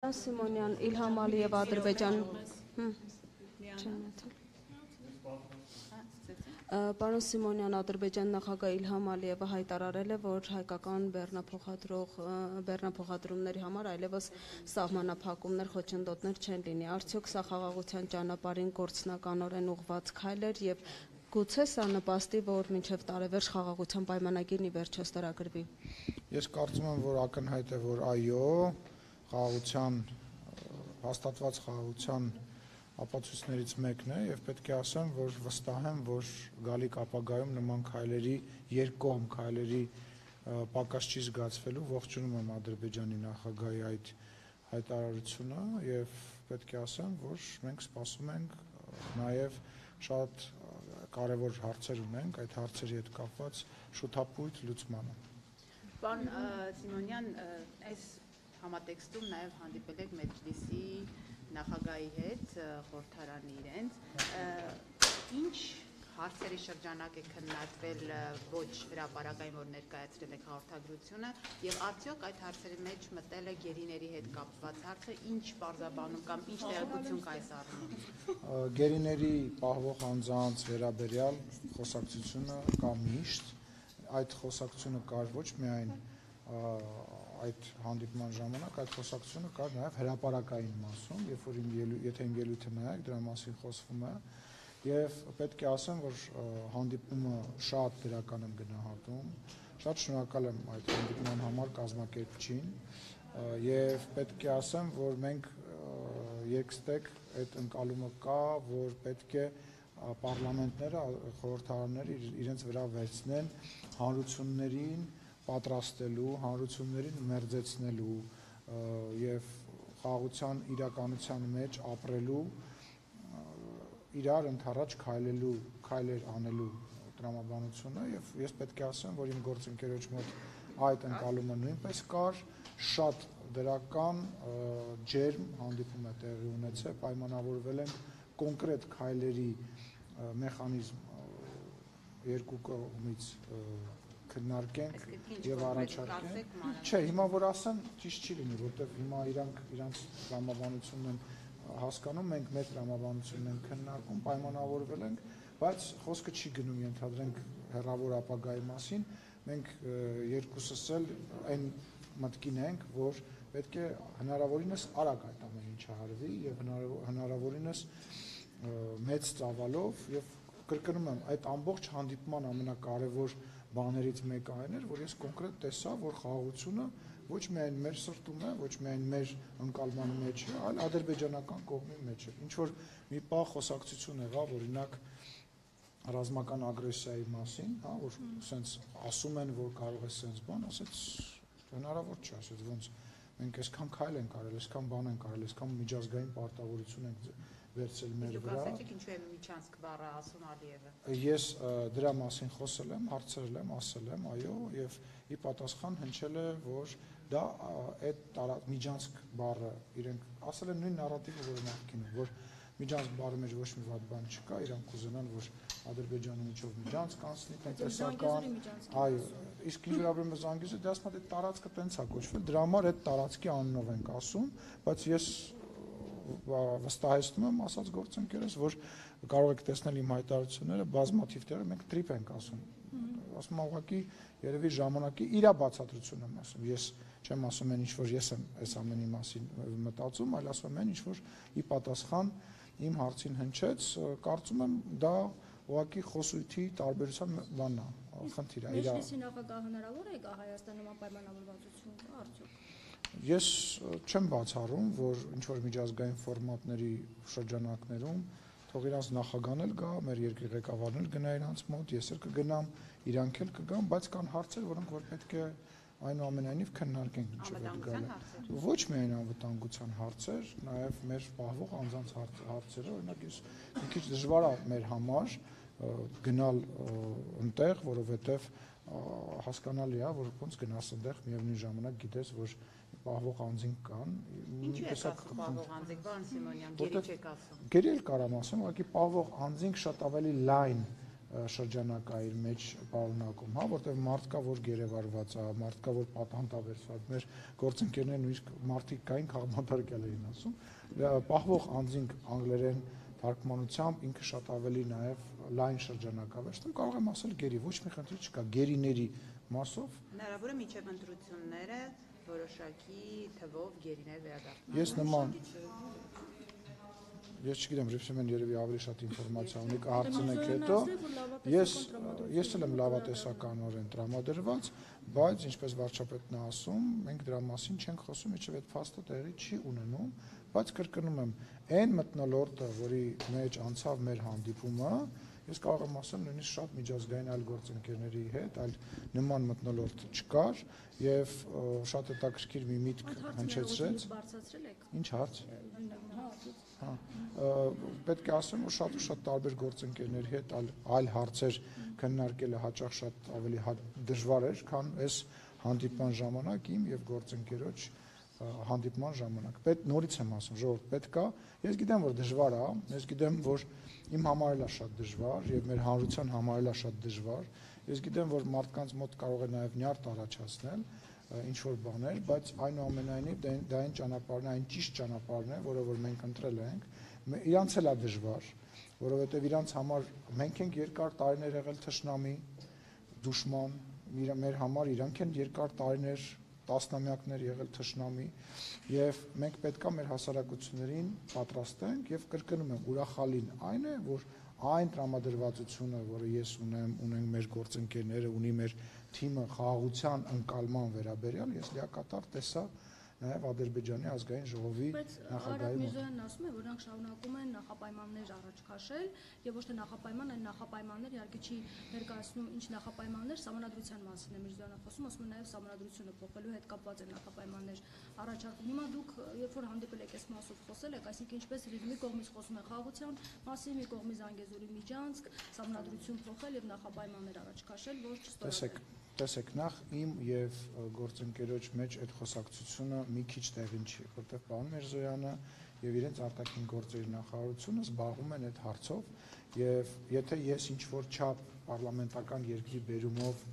Սիմոնյան, Իլհամ Ալիև, Ադրբեջան։ Պարոն Սիմոնյան, Ադրբեջան նախագահ Իլհամ Ալիևը հայտարարել է, որ հայկական բեռնափոխադրումների համար այլևս սահմանափակումներ, խոչընդոտներ չեն լինի։ Արդյոք սա խաղաղության ճանապարհին գործնականորեն ուղղված քայլ էր եւ գուցե սա նպաստի, որ մինչև տարեվերջ խաղաղության պայմանագիրն ի վերջո ստորագրվի։ Ես կարծում եմ, որ ակնհայտ է, որ այո, հաստատված խաղաղության ապացույցներից մեկն է եւ պետք է ասեմ, որ վստահ եմ, որ գալիք ապագայում նման քայլերի երկկողմ քայլերի պակաս չի զգացվելու, ողջունում եմ Ադրբեջանի նախագահի այդ հայտարարությունը եւ պետք է ասեմ, որ մենք սպասում ենք նաեւ շատ կարևոր հարցեր ունենք, այդ հարցերի հետ կապված շուտապույտ լուծմանը։ Պարոն Սիմոնյան, այս համատեքստում նաև հանդիպել եք Մեջլիսի նախագահի հետ, խորհրդարանի իրենց, ինչ հարցերի շրջանակ է քննարկվել ոչ հրապարակային, որ ներկայացրել եք հաղորդագրությունը, եւ արդյոք այդ հարցերի մեջ մտել է գերիների հետ կապված հարցը, ինչ պարզաբանում կամ ինչ տեղեկություն կա այս առումով։ Գերիների պահվող անձանց վերաբերյալ խոսակցությունը կա միշտ, այդ խոսակցությունը կար ոչ միայն այդ հանդիպման ժամանակ, այդ խոսակցությունը կար նաև հրապարակային մասում, երբ որ եթե իմ ելույթը նայեք, դրա մասին խոսվում է, եւ պետք է ասեմ, որ հանդիպումը շատ դրական եմ գնահատում, շատ շնորհակալ եմ այդ հանդիպման համար կազմակերպչին, եւ պետք է ասեմ, որ մենք երկստեք այդ ընկալումը կա, որ պետք է պարլամենտները, խորհրդարանները իրենց վրա վերցնեն հանրություններին պատրաստելու, հանրություններին մերձեցնելու եւ խաղաղության իրականության մեջ ապրելու, իրար ընդառաջ քայլեր անելու տրամաբանությունը եւ ես պետք է ասեմ, որ իմ գործընկերոջ մոտ այդ ընկալումը նույնպես կար, շատ դրական ջերմ հանդիպում է տեղի ունեցել, պայմանավորվել ենք կոնկրետ քայլերի մեխանիզմ երկու կողմից քննարկենք եւ առաջարկենք։ Չէ, հիմա որ ասեմ, ճիշտ չի լինի, որտեղ հիմա իրանք տրամաբանությունն են հասկանում, մենք մեր տրամաբանությունն ենք քննարկում, պայմանավորվել ենք, բայց խոսքը չի գնում ենթադրենք հեռավոր ապագայի մասին, մենք երկուսս էլ այն մտքին ենք, որ պետք է հնարավորինս արագ այդ ամեն ինչը արվի եւ հնարավորինս մեծ ծավալով եւ կրկնում եմ, այդ ամբողջ հանդիպման ամենակարևոր բաներից մեկը այն էր, որ ես կոնկրետ տեսա, որ խաղաղությունը ոչ միայն մեր սրտում է, ոչ միայն մեր ընկալման մեջ է, այլ ադրբեջանական կողմի մեջ է։ Ինչ որ մի պահ խոսակցություն եղավ, օրինակ ռազմական ագրեսիայի մասին, հա, որ ասենց ասում են, որ կարող է ասենց բան, ասեց հնարավոր չէ, ասեց ոնց մենք այսքան քայլ ենք արել, այսքան բան ենք արել, այսքան միջազգային պարտավորություն ենք վերցել մեր վրա։ Դուք ասացիք ինչու է Միջանցք բառը ասում Ալիևը։ Ես դրա մասին խոսել եմ, հարցրել եմ, ասել եմ, այո, եւ ի պատասխան հնչել է, որ դա այդ Միջանցք բառը իրենք ասել են նույն նարատիվը, որը նախկինում, որ Միջանցք բառի մեջ ոչ մի վատ բան չկա, իրանք կուզենան, որ Ադրբեջանի միջով Միջանցք անցնի, տնտեսական, այո, իսկ ինչ վերաբերում է Զանգեզուրի, դա ասում է տարածքը տենց է կոչվել, դրա համար այդ տարածքի անունով ենք ասում, բայց ես վստահեցնում եմ ասած գործընկերս, որ կարող եք տեսնել իմ հայտարարությունները բազմաթիվ տեղեր մենք տրիպ ենք ասում։ Ասում եմ ուղղակի երևի ժամանակի իր բացատրությունն եմ ասում։ Ես չեմ ասում այն ինչ որ ես եմ այս ամենի մասին մտածում, այլ ասում եմ այն ինչ որ ի պատասխան իմ հարցին հնչեց, կարծում եմ դա ուղղակի խոսույթի տարբերության բանն է, խնդիր է։ Մեջլիսի նախագահ հնարավոր է գա Հայաստանում պայմանավորվածություն կա արդյոք։ Ես չեմ բացառում, որ ինչ որ միջազգային ֆորմատների շրջանակներում թող իրանց նախագահն էլ գա, մեր երկրի ղեկավարն էլ գնա իրանց մոտ, ես էլ կգնամ, իրանք էլ կգան, բայց կան հարցեր, որոնք որ պետք է այնուամենայնիվ քննարկենք ինչու է գալը։ Ոչ միայն անվտանգության հարցեր, նաև մեր պահվող անձանց հարցերը, օրինակ ես մի քիչ դժվար է մեր համար գնալ այնտեղ, որովհետև հասկանալի է, որ ոնց գնաս այնտեղ միևնույն ժամանակ գիտես, որ պահվող անձինք կան։ Ինչու եք ասում պահվող անձինք, պարոն Սիմոնյան, գերի չեք ասում։ Գերի էլ կարամ ասեմ, ուղղակի պահվող անձինք շատ ավելի լայն շրջանակային մեջ պարունակում, հա, որտեղ մարդ կա, որ գերեվարված է, մարդ կա, որ պատանտավերծված, մեր գործընկերներն նույնիսկ մարդիկ կային քաղաքապետարան էին ասում, պահվող անձինք անգլերեն թարգմանությամբ ինքը շատ ավելի նաև լայն շրջանակավերցում, կարող եմ ասել գերի, ոչ մի խնդիր չկա, գերիների մասով հնարավոր է մինչև ընտրությունները որոշակի թվով գերիներ վերադառնան։ Ես չգիտեմ, Ռիփսիմեն երևի ավելի շատ ինֆորմացիա ունի, կհարցնեք հետո։ Ես էլ եմ լավատեսականորեն տրամադրված, բայց ինչպես վարչապետն է ասում, մենք դրա մասին չենք խոսում, ինչեւ այդ փաստը տեղի չի ունենում, բայց կրկնում եմ, այն մթնոլորտը, որի մեջ անցավ մեր հանդիպումը, ես կարող եմ ասել նույնիսկ շատ միջազգային այլ գործընկերների հետ, այլ նման մթնոլորտ չկար եւ շատ հետաքրքիր մի միտք հնչեցրեց։ Ինչ հարց։ Հա, պետք է ասեմ, որ շատ տարբեր գործընկերների հետ այլ հարցեր քննարկելը հաճախ շատ ավելի դժվար էր, քան այս հանդիպման ժամանակ իմ եւ գործընկերոջ հանդիպման ժամանակ։ Նորից եմ ասում, ժողովուրդ պետք է, ես գիտեմ, որ դժվար է, ես գիտեմ, որ իմ համար էլ է շատ դժվար եւ մեր հանրության համար էլ է շատ դժվար։ Ես գիտեմ, որ մարդկանց մոտ կարող է նաեւ նյարդ առաջացնել ինչ որ բաներ, բայց այնուամենայնիվ դա այն ճանապարհն է, այն ճիշտ ճանապարհն է, որը որ մենք ընտրել ենք։ Իրանց էլ է դժվար, որովհետեւ իրանց համար մենք ենք երկար տարիներ եղել թշնամի, դուշման, մեր համար իրանք են երկար տարիներ տասնամյակներ եղել թշնամի եւ մենք պետքա մեր հասարակություններին պատրաստենք եւ կրկնում եմ ուրախալին այն է որ այն տրամադրվածությունը որը ես ունենք մեր գործընկերները ունի մեր թիմը խաղաղության ընկալման վերաբերյալ ես լիակատար տեսա նաև Ադրբեջանի ազգային ժողովի նախագահի մոտ։ Միրզոյանն ասում է, որ նրանք շարունակում են նախապայմաններ առաջ քաշել եւ ոչ թե նախապայման, այլ նախապայմաններ իհարկե չի ներկայացնում ինչ նախապայմաններ, սահմանադրության մասին է Միրզոյանը խոսում, ասում է նաև սահմանադրությունը փոխելու հետ կապված են նախապայմաններ առաջարկում։ Հիմա դուք երբ որ հանդիպել եք այս մասով խոսել եք, այսինքն ինչպես մի կողմից խոսում է խաղաղության մասին, մի կողմից Զանգեզուրի միջանցք, սահմանադրություն փոխել եւ նախապայմաններ առաջ քաշել, որ չստորագրեն։ Տեսեք, նախ իմ եւ գործընկերոջ մեջ այդ խոսակցությունը մի քիչ տեղին չի, որտեղ պարոն Միրզոյանը եւ իրենց արտաքին գործերի նախարարությունը զբաղվում են այդ հարցով եւ եթե ես ինչ որ չափ պարլամենտական երկրի բերումով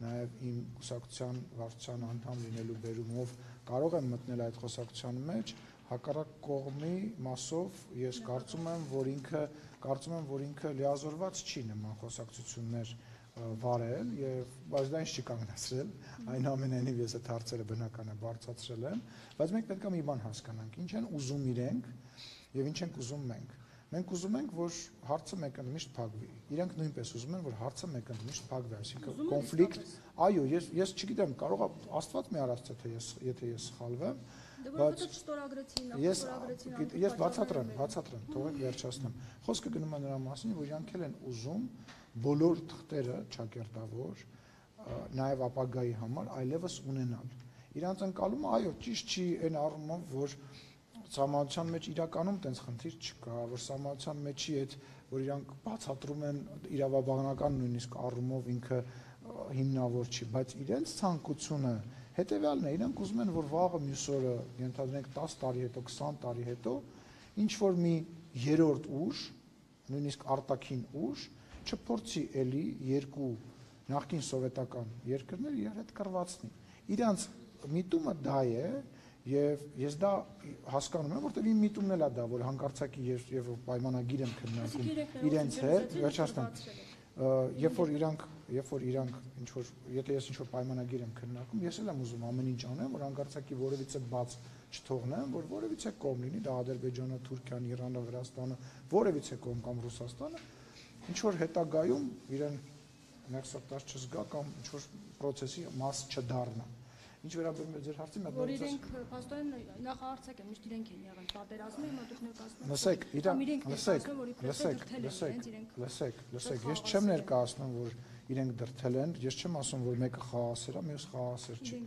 նաեւ իմ կուսակցության վարչության անդամ լինելու բերումով կարող եմ մտնել այդ խոսակցության մեջ, հակառակ կողմի մասով ես կարծում եմ, որ ինքը լիազորված չի նման խոսակցություններ վարել եւ բայց դա ինձ չի կանգնացրել այնուամենայնիվ ես այդ հարցերը բնական է բարձրացրել եմ բայց մենք պետք է մի բան հասկանանք ինչ են ուզում իրենք եւ ինչ ենք ուզում մենք ուզում ենք որ հարցը մեկընդմիշտ փակվի իրենք նույնպես ուզում են որ հարցը մեկընդմիշտ փակվի այսինքն կոնֆլիկտ այո ես չգիտեմ կարող է Աստված մի արած թե եթե ես սխալվեմ բայց ես բացատրեմ թողեք վերջացնեմ խոսքը գնում է նրա մասին որ իրանք են ուզում բոլոր թղթերը ճակերտավոր նաև ապագայի համար այլևս ունենալ իրանց ընկալումը այո ճիշտ չի այն առումով որ սահմանության մեջ իրականում տենց խնդիր չկա որ սահմանության մեջի այդ որ իրանք բացատրում են իրավաբանական նույնիսկ առումով ինքը հիմնավոր չի բայց իրենց ցանկությունը հետեւյալն է իրանք ուզում են որ վաղը մյուս օրը ենթադրենք 10 տարի հետո 20 տարի հետո ինչ որ մի երրորդ ուժ նույնիսկ արտաքին ուժ չփորձի էլի երկու նախկին սովետական երկրներ իրար հետ կռվածնի իրանց միտումը դա է եւ ես դա հասկանում եմ որտեղ իմ միտումն էլ է դա որ հանկարծակի եւ պայմանագիր եմ քննարկում իրենց հետ վերջացնեմ երբ որ իրանք ինչ որ եթե ես ինչ որ պայմանագիր եմ քննարկում ես էլ եմ ուզում ամեն ինչ անեմ որ հանկարծակի որևիցե բաց չթողնեմ որ որևիցե կողմ լինի դա Ադրբեջանը, Թուրքիան, Իրանը, Վրաստանը որևիցե կողմ կամ Ռուսաստանը ինչ որ հետագայում իրեն ներսակտած չզգա կամ ինչ որ process-ի մաս չդառնա ինչ վերաբերում է ձեր հարցին մոտ որ իրենք փաստորեն նախարարցակ են միշտ իրենք են եղել պատերազմի հիմա դուք ներկայացնում լսեք ես չեմ ներկայացնում որ իրենք դրթել են ես չեմ ասում որ մեկը խաղաղասեր է մյուս խաղաղասեր չի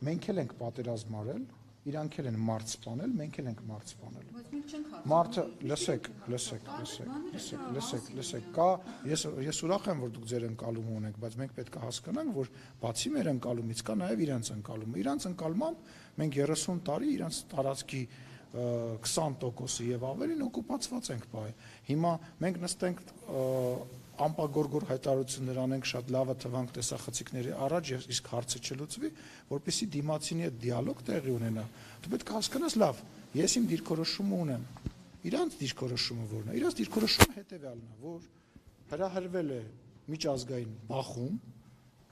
մենք էլ ենք պատերազմ արել իրանք էլ են մարդ սպանել մենք էլ ենք մարդ սպանել մարդը լսեք կա ես ուրախ եմ որ դուք ձեր ընկալումը ունեք բայց մենք պետք է հասկանանք որ բացի մեր ընկալումից կա նաև իրանց ընկալումը իրանց ընկալմամբ մենք 30 տարի իրանց տարածքի 20% եւ ավելին օկուպացված ենք բայ հիմա մենք նստենք ամպագորգոր հայտարարություններ անենք, շատ լավը թվանք տեսախցիկների առաջ եւ իսկ հարցը չլուծվի, որպեսզի դիմացինի հետ դիալոգ տեղի ունենա։ Դու պետք է հասկանաս, լավ, ես իմ դիրքորոշումը ունեմ։ Իրանց դիրքորոշումը որն է։ Իրանց դիրքորոշումը հետեւյալն է, որ հրահրվել է միջազգային բախում,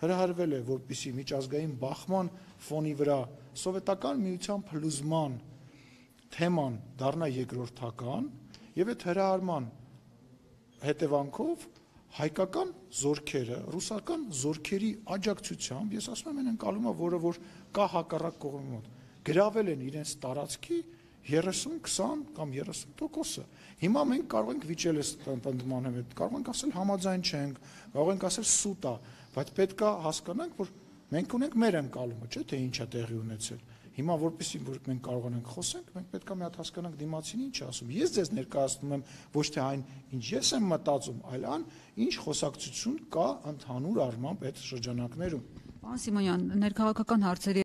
հրահրվել է, որպեսզի միջազգային բախման ֆոնի վրա սովետական միության փլուզման թեման դառնա երկրորդական եւ այդ հրահարման հետևանքով հայկական զորքերը, ռուսական զորքերի աջակցությամբ, ես ասում եմ, այն ընկալումը, որը որ կա հակառակ կողմի մոտ, գրավել են իրենց տարածքի 30-20 կամ 30%-ը։ Հիմա մենք կարող ենք վիճել այս ընդդիմության հետ, կարող ենք ասել համաձայն չենք, կարող ենք ասել սուտ է, բայց պետք է հասկանանք, որ մենք ունենք մեր ընկալումը, չէ՞ թե ինչ է տեղի ունեցել։ Հիմա որպեսզի որ մենք կարողանանք խոսենք, մենք պետք է մի հատ հասկանանք դիմացին ինչ է ասում։ Ես ձեզ ներկայացնում եմ ոչ թե այն, ինչ ես եմ մտածում, այլ այն, ինչ խոսակցություն կա ընդհանուր առմամբ այդ շրջանակներում։ Պարոն Սիմոնյան, ներքաղաքական հարցերի